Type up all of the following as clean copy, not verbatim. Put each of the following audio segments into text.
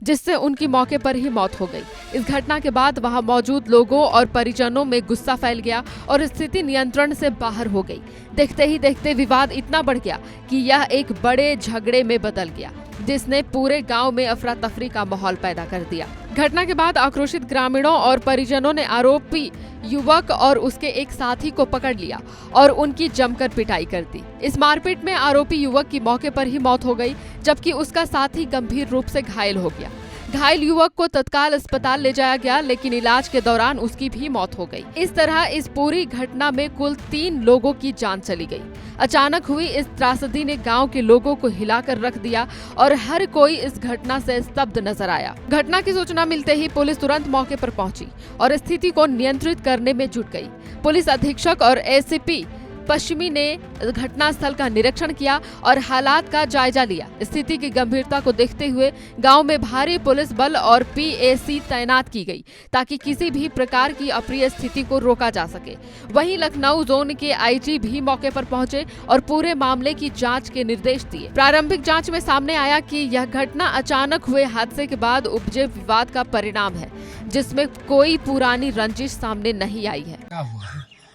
जिससे उनकी मौके पर ही मौत हो गई। इस घटना के बाद वहां मौजूद लोगों और परिजनों में गुस्सा फैल गया और स्थिति नियंत्रण से बाहर हो गई। देखते ही देखते विवाद इतना बढ़ गया कि यह एक बड़े झगड़े में बदल गया, जिसने पूरे गांव में अफरा तफरी का माहौल पैदा कर दिया। घटना के बाद आक्रोशित ग्रामीणों और परिजनों ने आरोपी युवक और उसके एक साथी को पकड़ लिया और उनकी जमकर पिटाई कर दी। इस मारपीट में आरोपी युवक की मौके पर ही मौत हो गई, जबकि उसका साथी गंभीर रूप से घायल हो गया। घायल युवक को तत्काल अस्पताल ले जाया गया, लेकिन इलाज के दौरान उसकी भी मौत हो गई। इस तरह इस पूरी घटना में कुल 3 लोगों की जान चली गई। अचानक हुई इस त्रासदी ने गांव के लोगों को हिलाकर रख दिया और हर कोई इस घटना से स्तब्ध नजर आया। घटना की सूचना मिलते ही पुलिस तुरंत मौके पर पहुंची और स्थिति को नियंत्रित करने में जुट गई। पुलिस अधीक्षक और एसीपी पश्चिमी ने घटनास्थल का निरीक्षण किया और हालात का जायजा लिया। स्थिति की गंभीरता को देखते हुए गांव में भारी पुलिस बल और पीएसी तैनात की गई, ताकि किसी भी प्रकार की अप्रिय स्थिति को रोका जा सके। वहीं लखनऊ जोन के आईजी भी मौके पर पहुंचे और पूरे मामले की जांच के निर्देश दिए। प्रारंभिक जांच में सामने आया कि यह घटना अचानक हुए हादसे के बाद उपजे विवाद का परिणाम है, जिसमें कोई पुरानी रंजिश सामने नहीं आई है।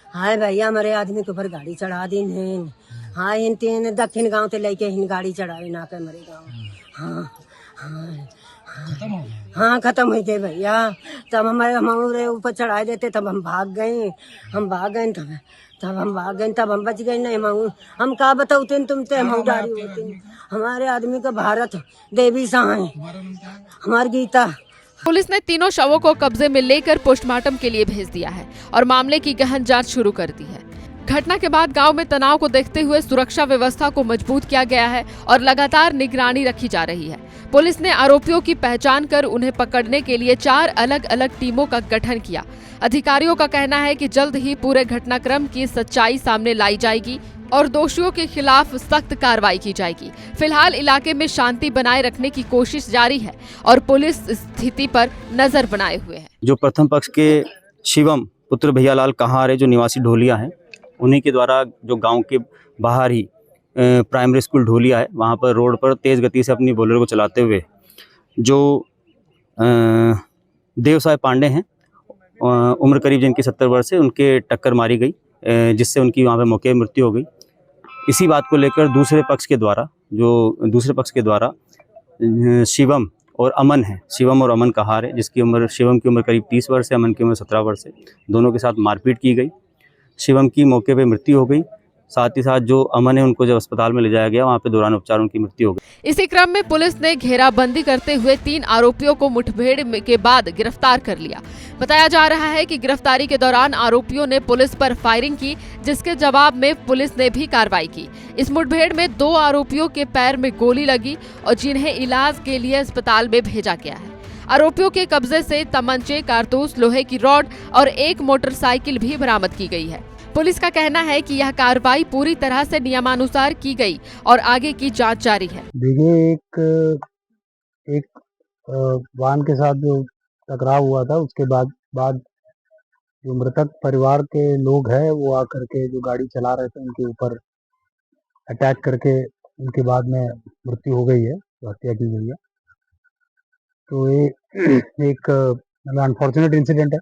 हाय भैया, हमारे आदमी के ऊपर गाड़ी चढ़ा दी हैं। हाँ, इन 3 दक्षिण गांव से लेके इन गाड़ी चढ़ाई ना के मेरे गांव। हाँ हाँ खत्म हुई थे भैया। तब हमारे ऊपर चढ़ाए देते, तब हम भाग गए तब हम बच गए। नहीं हम का बताऊते तुमसे, हम उडारी होते। हमारे आदमी का भारत देवी सा है, हमारी गीता। पुलिस ने तीनों शवों को कब्जे में लेकर पोस्टमार्टम के लिए भेज दिया है और मामले की गहन जांच शुरू कर दी है। घटना के बाद गांव में तनाव को देखते हुए सुरक्षा व्यवस्था को मजबूत किया गया है और लगातार निगरानी रखी जा रही है। पुलिस ने आरोपियों की पहचान कर उन्हें पकड़ने के लिए 4 अलग अलग टीमों का गठन किया। अधिकारियों का कहना है कि जल्द ही पूरे घटनाक्रम की सच्चाई सामने लाई जाएगी और दोषियों के खिलाफ सख्त कार्रवाई की जाएगी। फिलहाल इलाके में शांति बनाए रखने की कोशिश जारी है और पुलिस स्थिति पर नजर बनाए हुए है। जो प्रथम पक्ष के शिवम पुत्र भैयालाल कहार है, जो निवासी ढोलिया है, उन्हीं के द्वारा जो गांव के बाहर ही प्राइमरी स्कूल ढोलिया है, वहां पर रोड पर तेज गति से अपनी बोलेरो को चलाते हुए जो देवसाय पांडे हैं, उम्र करीब जिनकी 70 वर्ष है, उनके टक्कर मारी गई, जिससे उनकी वहाँ पर मौके पर मृत्यु हो गई। इसी बात को लेकर दूसरे पक्ष के द्वारा शिवम और अमन कहार है, शिवम की उम्र करीब 30 वर्ष है, अमन की उम्र 17 वर्ष है। दोनों के साथ मारपीट की गई। शिवम की मौके पे मृत्यु हो गई। साथ ही साथ जो अमन है, उनको जब अस्पताल में ले जाया गया, वहाँ पे दौरान उपचार उनकी मृत्यु हो गई। इसी क्रम में पुलिस ने घेराबंदी करते हुए 3 आरोपियों को मुठभेड़ के बाद गिरफ्तार कर लिया। बताया जा रहा है कि गिरफ्तारी के दौरान आरोपियों ने पुलिस पर फायरिंग की, जिसके जवाब में पुलिस ने भी कार्रवाई की। इस मुठभेड़ में 2 आरोपियों के पैर में गोली लगी और जिन्हें इलाज के लिए अस्पताल में भेजा गया है। आरोपियों के कब्जे से तमंचे, कारतूस, लोहे की रॉड और एक मोटरसाइकिल भी बरामद की गई है। पुलिस का कहना है कि यह कार्रवाई पूरी तरह से नियमानुसार की गई और आगे की जांच जारी है। देखिए, एक वाहन के साथ जो टकराव हुआ था, उसके बाद जो मृतक परिवार के लोग हैं, वो आकर के जो गाड़ी चला रहे थे, उनके ऊपर अटैक करके उनके बाद में मृत्यु हो गई है, हत्या की गई है। तो ये एक अनफॉर्चुनेट इंसिडेंट है।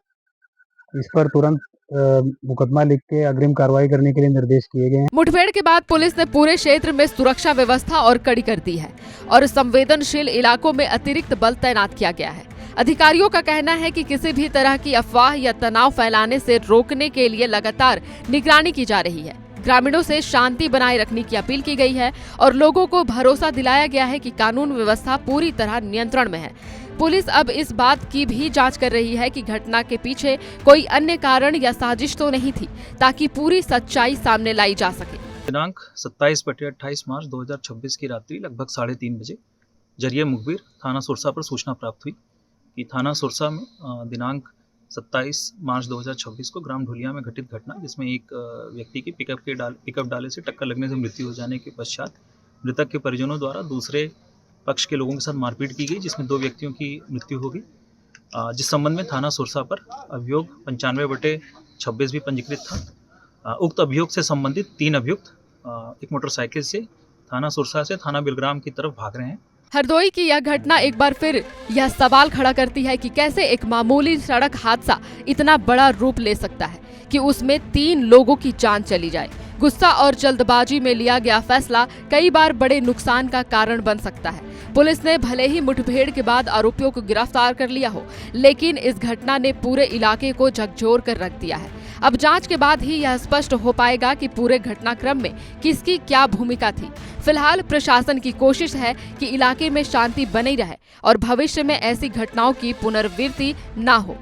इस पर तुरंत मुकदमा लिख के अग्रिम कार्रवाई करने के लिए निर्देश किए गए हैं। मुठभेड़ के बाद पुलिस ने पूरे क्षेत्र में सुरक्षा व्यवस्था और कड़ी कर दी है और संवेदनशील इलाकों में अतिरिक्त बल तैनात किया गया है। अधिकारियों का कहना है कि किसी भी तरह की अफवाह या तनाव फैलाने से रोकने के लिए लगातार निगरानी की जा रही है। ग्रामीणों से शांति बनाए रखने की अपील की गई है और लोगों को भरोसा दिलाया गया है कि कानून व्यवस्था पूरी तरह नियंत्रण में है। पुलिस अब इस बात की भी जांच कर रही है कि घटना के पीछे कोई अन्य कारण या साजिश तो नहीं थी, ताकि पूरी सच्चाई सामने लाई जा सके। दिनांक 27/28 मार्च 2026 की रात्रि लगभग 3:30 बजे जरिए मुखबिर थाना सुरसा पर सूचना प्राप्त हुई कि थाना सुरसा में दिनांक 27 मार्च 2026 को ग्राम ढोलिया में घटित घटना, जिसमें एक व्यक्ति की पिकअप डाले से टक्कर लगने से मृत्यु हो जाने के पश्चात मृतक के परिजनों द्वारा दूसरे पक्ष के लोगों के साथ मारपीट की गई, जिसमें 2 व्यक्तियों की मृत्यु हो गई। जिस संबंध में थाना सुरसा पर अभियोग 95/26 भी पंजीकृत था। उक्त अभियोग से संबंधित 3 अभियुक्त एक मोटरसाइकिल से थाना सुरसा से थाना बिलग्राम की तरफ भाग रहे हैं। हरदोई की यह घटना एक बार फिर यह सवाल खड़ा करती है कि कैसे एक मामूली सड़क हादसा इतना बड़ा रूप ले सकता है कि उसमें 3 लोगों की जान चली जाए। गुस्सा और जल्दबाजी में लिया गया फैसला कई बार बड़े नुकसान का कारण बन सकता है। पुलिस ने भले ही मुठभेड़ के बाद आरोपियों को गिरफ्तार कर लिया हो, लेकिन इस घटना ने पूरे इलाके को झकझोर कर रख दिया है। अब जांच के बाद ही यह स्पष्ट हो पाएगा कि पूरे घटनाक्रम में किसकी क्या भूमिका थी। फिलहाल प्रशासन की कोशिश है कि इलाके में शांति बनी रहे और भविष्य में ऐसी घटनाओं की पुनरावृत्ति न हो।